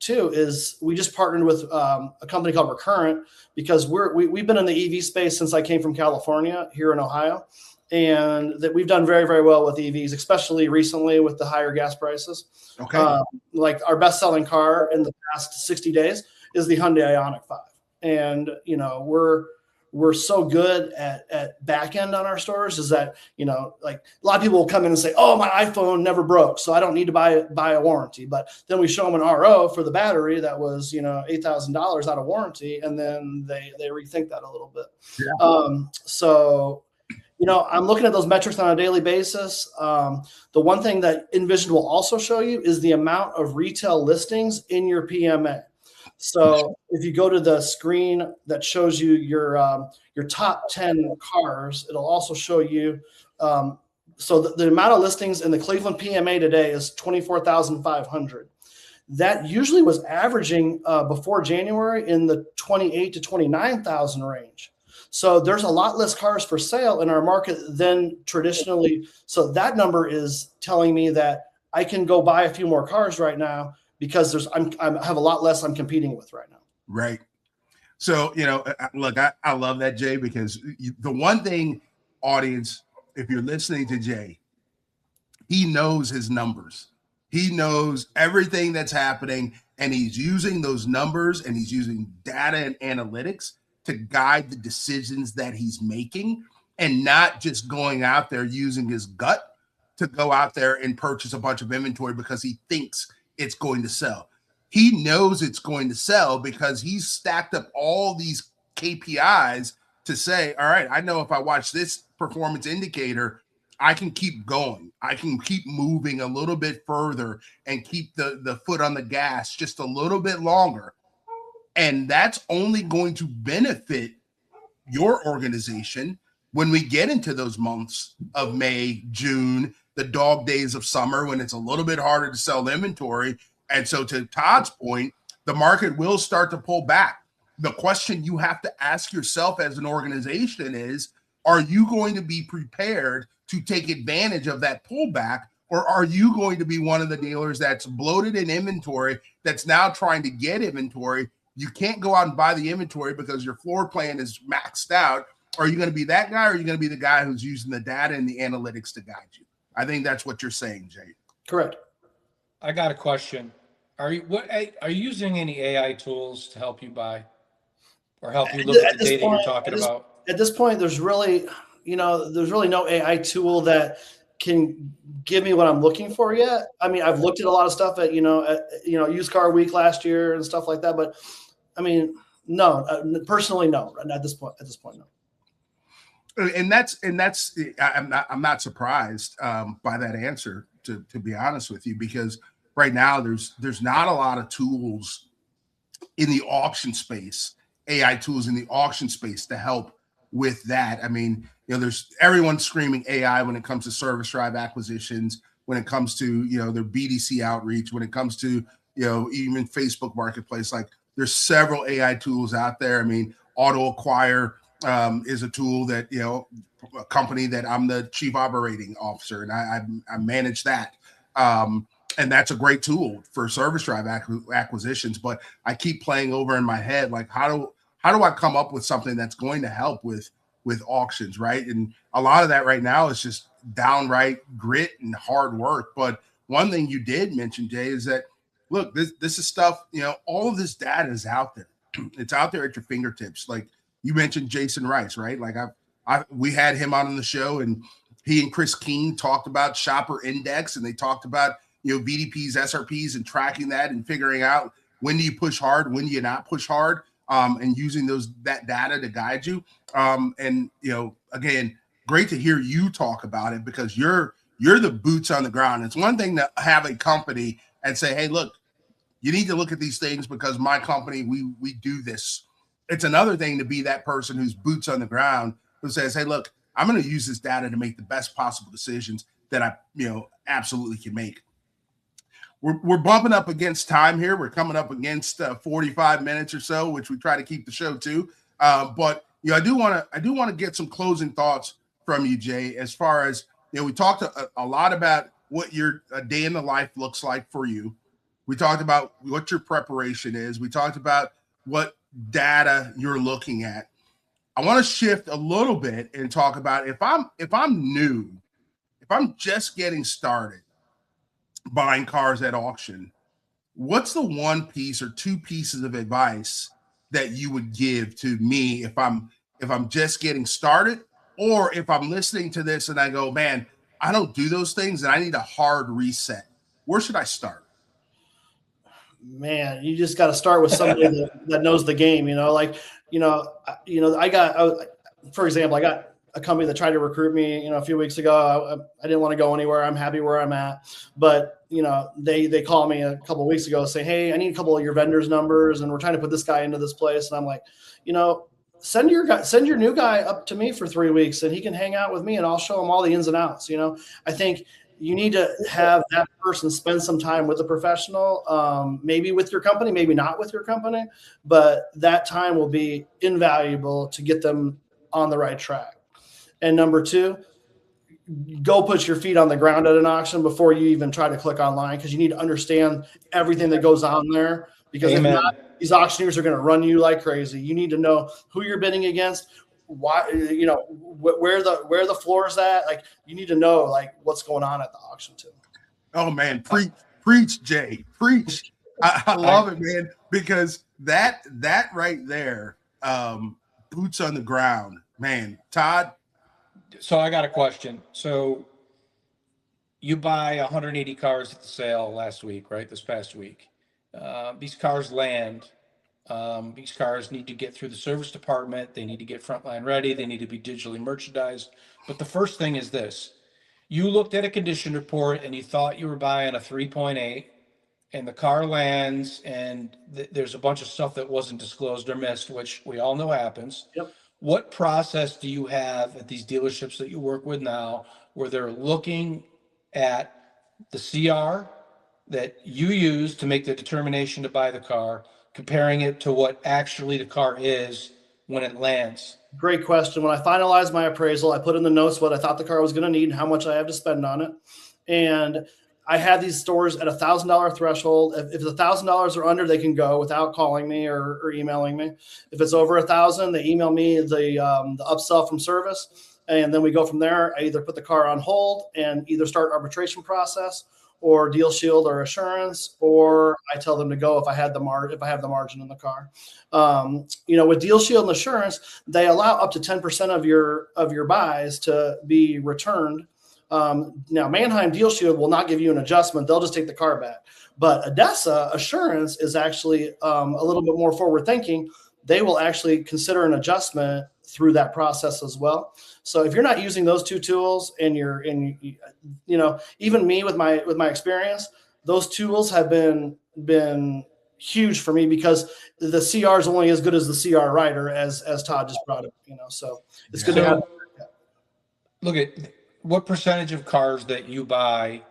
[SPEAKER 3] too, is we just partnered with a company called Recurrent, because we've been in the EV space since I came from California here in Ohio. And that we've done very, very well with EVs, especially recently with the higher gas prices. Okay. Like our best-selling car in the past 60 days is the Hyundai Ioniq 5. And, we're we're so good at back end on our stores is that, like a lot of people will come in and say, oh, my iPhone never broke, so I don't need to buy a warranty. But then we show them an RO for the battery that was, $8,000 out of warranty. And then they rethink that a little bit. Yeah. So, I'm looking at those metrics on a daily basis. The one thing that Envision will also show you is the amount of retail listings in your PMA. So if you go to the screen that shows you your top 10 cars, it'll also show you. So the amount of listings in the Cleveland PMA today is 24,500. That usually was averaging before January in the 28 to 29,000 range. So there's a lot less cars for sale in our market than traditionally. So that number is telling me that I can go buy a few more cars right now because I have a lot less I'm competing with right now.
[SPEAKER 1] Right. So, look, I love that, Jay, because the one thing, audience, if you're listening to Jay, he knows his numbers. He knows everything that's happening, and he's using those numbers and he's using data and analytics to guide the decisions that he's making, and not just going out there using his gut to go out there and purchase a bunch of inventory because he thinks it's going to sell. He knows it's going to sell because he's stacked up all these KPIs to say, all right, I know if I watch this performance indicator, I can keep going. I can keep moving a little bit further and keep the foot on the gas just a little bit longer. And that's only going to benefit your organization when we get into those months of May, June, the dog days of summer, when it's a little bit harder to sell inventory. And so to Todd's point, the market will start to pull back. The question you have to ask yourself as an organization is, are you going to be prepared to take advantage of that pullback? Or are you going to be one of the dealers that's bloated in inventory, that's now trying to get inventory? You can't go out and buy the inventory because your floor plan is maxed out. Are you going to be that guy, or are you going to be the guy who's using the data and the analytics to guide you? I think that's what you're saying, Jay.
[SPEAKER 3] Correct.
[SPEAKER 2] I got a question. Are you using any AI tools to help you buy or help you look at the data you're talking about?
[SPEAKER 3] At this point, there's really no AI tool that can give me what I'm looking for yet. I mean, I've looked at a lot of stuff at Used Car Week last year and stuff like that, but I mean, no, personally, no. At this point, no.
[SPEAKER 1] And that's I'm not surprised by that answer, to be honest with you, because right now there's not a lot of tools in the auction space, AI tools in the auction space to help with that. I mean, there's everyone screaming AI when it comes to service drive acquisitions, when it comes to their BDC outreach, when it comes to even Facebook Marketplace. Like, there's several AI tools out there. I mean, Auto Acquire is a tool that a company that I'm the chief operating officer, and I manage that. And that's a great tool for service drive acquisitions. But I keep playing over in my head, like, how do I come up with something that's going to help with auctions, right? And a lot of that right now is just downright grit and hard work. But one thing you did mention, Jay, is that, look, this is stuff, all of this data is out there. It's out there at your fingertips. Like you mentioned Jason Rice, right? Like we had him on the show, and he and Chris King talked about Shopper Index, and they talked about, VDPs, SRPs, and tracking that and figuring out when do you push hard, when do you not push hard, and using that data to guide you. And again, great to hear you talk about it, because you're the boots on the ground. It's one thing to have a company and say, hey, look, you need to look at these things because my company, we do this. It's another thing to be that person who's boots on the ground, who says, hey, look, I'm going to use this data to make the best possible decisions that I, absolutely can make. We're bumping up against time here. We're coming up against 45 minutes or so, which we try to keep the show to. But I do want to get some closing thoughts from you, Jay, as far as, we talked a lot about what your day in the life looks like for you. We talked about what your preparation is. We talked about what data you're looking at. I want to shift a little bit and talk about if I'm new, if I'm just getting started buying cars at auction, what's the one piece or two pieces of advice that you would give to me if I'm if I'm just getting started, or if I'm listening to this and I go, man, I don't do those things and I need a hard reset? Where should I start?
[SPEAKER 3] Man, you just got to start with somebody that knows the game, for example, I got a company that tried to recruit me, a few weeks ago. I didn't want to go anywhere. I'm happy where I'm at, but they called me a couple of weeks ago saying, hey, I need a couple of your vendors' numbers, and we're trying to put this guy into this place. And I'm like, send your new guy up to me for 3 weeks, and he can hang out with me, and I'll show him all the ins and outs. I think you need to have that person spend some time with a professional, maybe with your company, maybe not with your company, but that time will be invaluable to get them on the right track. And number 2, go put your feet on the ground at an auction before you even try to click online, because you need to understand everything that goes on there, because Amen. If not, these auctioneers are going to run you like crazy. You need to know who you're bidding against, why, where the floor is at. Like, you need to know like what's going on at the auction too.
[SPEAKER 1] Oh man, preach, Jay, preach. I love it, man, because that right there, boots on the ground, man. Todd.
[SPEAKER 2] So I got a question. So you buy 180 cars at the sale last week, right? This past week. These cars land. These cars need to get through the service department. They need to get frontline ready. They need to be digitally merchandised. But the first thing is this. You looked at a condition report and you thought you were buying a 3.8, and the car lands, and there's a bunch of stuff that wasn't disclosed or missed, which we all know happens.
[SPEAKER 3] Yep.
[SPEAKER 2] What process do you have at these dealerships that you work with now where they're looking at the CR that you use to make the determination to buy the car, comparing it to what actually the car is when it lands?
[SPEAKER 3] Great question. When I finalized my appraisal, I put in the notes what I thought the car was going to need and how much I have to spend on it. And I had these stores at $1,000 threshold. If the $1,000 are under, they can go without calling me or emailing me. If it's over $1,000, they email me the upsell from service, and then we go from there. I either put the car on hold and either start arbitration process, or Deal Shield or Assurance, or I tell them to go if I have the margin in the car. With Deal Shield and Assurance, they allow up to 10% of your buys to be returned. Now, Manheim Deal Shield will not give you an adjustment; they'll just take the car back. But ADESA Assurance is actually a little bit more forward thinking. They will actually consider an adjustment through that process as well. So if you're not using those two tools, and even me with my experience, those tools have been huge for me, because the CR is only as good as the CR writer, as Todd just brought up. So it's good to have.
[SPEAKER 2] Look at what percentage of cars that you buy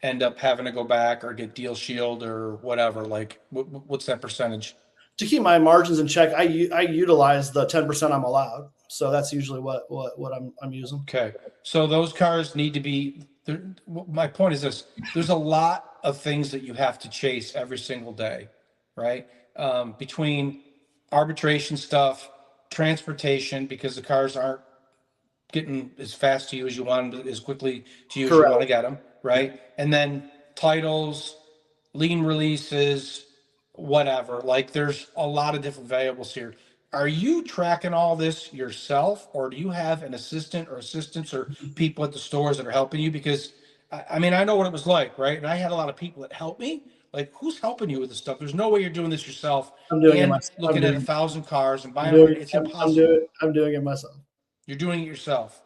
[SPEAKER 2] end up having to go back or get Deal Shield or whatever. Like, what's that percentage?
[SPEAKER 3] To keep my margins in check, I utilize the 10% I'm allowed. So that's usually what I'm using.
[SPEAKER 2] Okay. So those cars need to be there. My point is this: there's a lot of things that you have to chase every single day, right? Between arbitration stuff, transportation, because the cars aren't getting as fast to you as you want them, as quickly to you as you want to get them, right? And then titles, lien releases, whatever. Like, there's a lot of different variables here. Are you tracking all this yourself, or do you have an assistant or assistants or people at the stores that are helping you? Because I know what it was like, right? And I had a lot of people that helped me. Like, who's helping you with this stuff? There's no way you're doing this yourself.
[SPEAKER 3] I'm doing it myself.
[SPEAKER 2] Looking at 1,000 cars and buying it. It's impossible.
[SPEAKER 3] I'm doing it myself.
[SPEAKER 2] You're doing it yourself.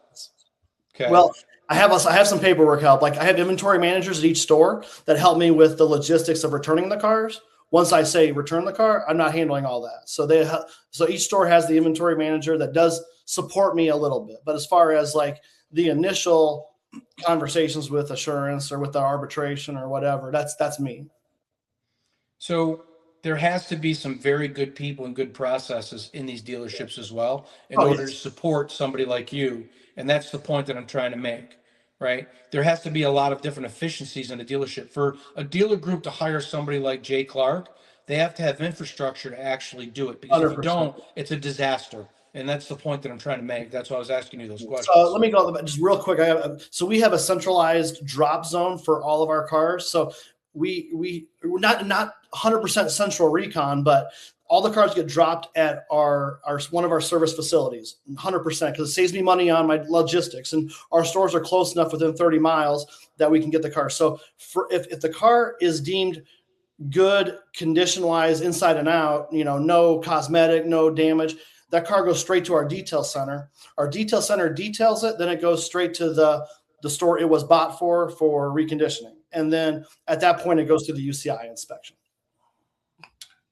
[SPEAKER 2] Okay.
[SPEAKER 3] Well, I have some paperwork help. Like, I have inventory managers at each store that help me with the logistics of returning the cars. Once I say return the car, I'm not handling all that. So each store has the inventory manager that does support me a little bit. But as far as like the initial conversations with Assurance or with the arbitration or whatever, that's me.
[SPEAKER 2] So there has to be some very good people and good processes in these dealerships as well in order to support somebody like you. And that's the point that I'm trying to make, right? There has to be a lot of different efficiencies in a dealership. For a dealer group to hire somebody like Jay Clark, they have to have infrastructure to actually do it. Because 100%. If you don't, it's a disaster. And that's the point that I'm trying to make. That's why I was asking you those questions.
[SPEAKER 3] Let me go just real quick. So we have a centralized drop zone for all of our cars. So we're not 100% central recon, but all the cars get dropped at our one of our service facilities, 100%, because it saves me money on my logistics. And our stores are close enough within 30 miles that we can get the car. So if the car is deemed good condition-wise, inside and out, no cosmetic, no damage, that car goes straight to our detail center. Our detail center details it, then it goes straight to the store it was bought for reconditioning. And then at that point, it goes to the UCI inspection.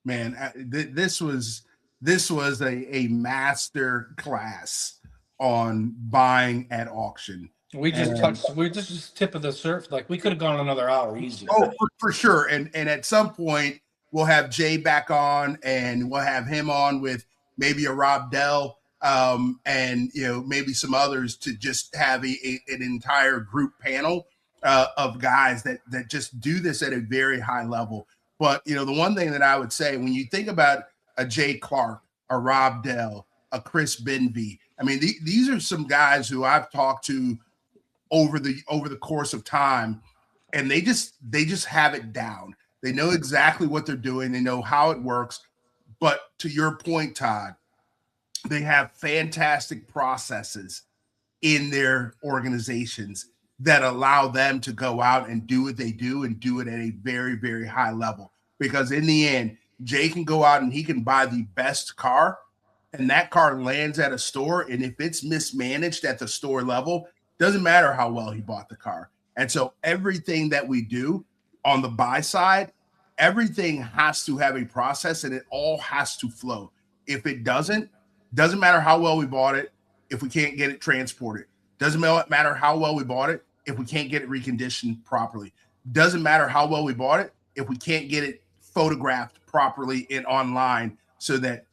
[SPEAKER 1] Man, this was a master class on buying at auction.
[SPEAKER 2] We just tip of the surf. Like, we could have gone another hour easy.
[SPEAKER 1] Oh, for sure. And at some point we'll have Jay back on, and we'll have him on with maybe a Rob Dell, and maybe some others, to just have an entire group panel of guys that just do this at a very high level. But the one thing that I would say, when you think about a Jay Clark, a Rob Dell, a Chris Benvey, I mean, these are some guys who I've talked to over the course of time, and they just have it down. They know exactly what they're doing. They know how it works. But to your point, Todd, they have fantastic processes in their organizations that allow them to go out and do what they do, and do it at a very, very high level. Because in the end, Jay can go out and he can buy the best car, and that car lands at a store, and if it's mismanaged at the store level, doesn't matter how well he bought the car. And so everything that we do on the buy side, everything has to have a process, and it all has to flow. If it doesn't matter how well we bought it, if we can't get it transported. Doesn't matter how well we bought it if we can't get it reconditioned properly. Doesn't matter how well we bought it if we can't get it photographed properly and online so that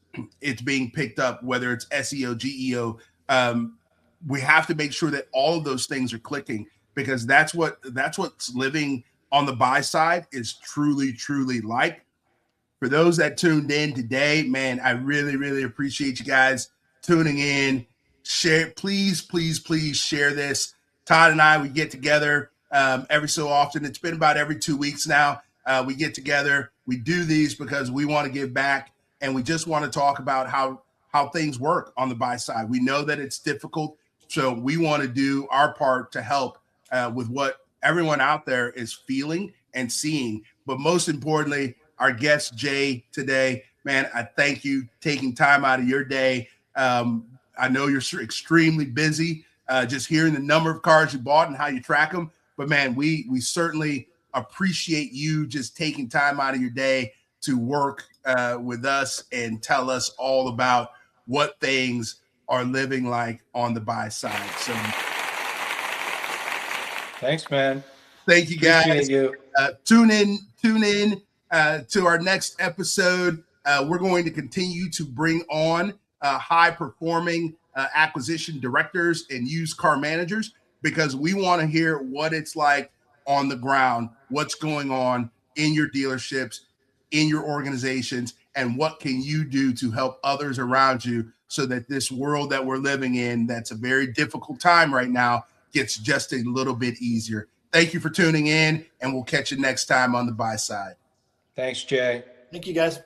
[SPEAKER 1] it's being picked up, whether it's SEO, GEO. We have to make sure that all of those things are clicking, because that's what's living on the buy side is truly, truly like. For those that tuned in today, man, I really, really appreciate you guys tuning in. Share, please, please, please share this. Todd and I, we get together every so often. It's been about every 2 weeks now. We get together. We do these because we want to give back, and we just want to talk about how things work on the buy side. We know that it's difficult, so we want to do our part to help with what everyone out there is feeling and seeing. But most importantly, our guest, Jay, today, man, I thank you taking time out of your day. I know you're extremely busy, just hearing the number of cars you bought and how you track them. But, man, we certainly appreciate you just taking time out of your day to work with us and tell us all about what things are living like on the buy side. So
[SPEAKER 2] thanks, man.
[SPEAKER 1] Thank you, guys.
[SPEAKER 2] Appreciate you.
[SPEAKER 1] Tune in to our next episode. We're going to continue to bring on high-performing acquisition directors and used car managers, because we want to hear what it's like on the ground, what's going on in your dealerships, in your organizations, and what can you do to help others around you so that this world that we're living in, that's a very difficult time right now, gets just a little bit easier. Thank you for tuning in, and we'll catch you next time on the buy side.
[SPEAKER 2] Thanks, Jay.
[SPEAKER 3] Thank you, guys.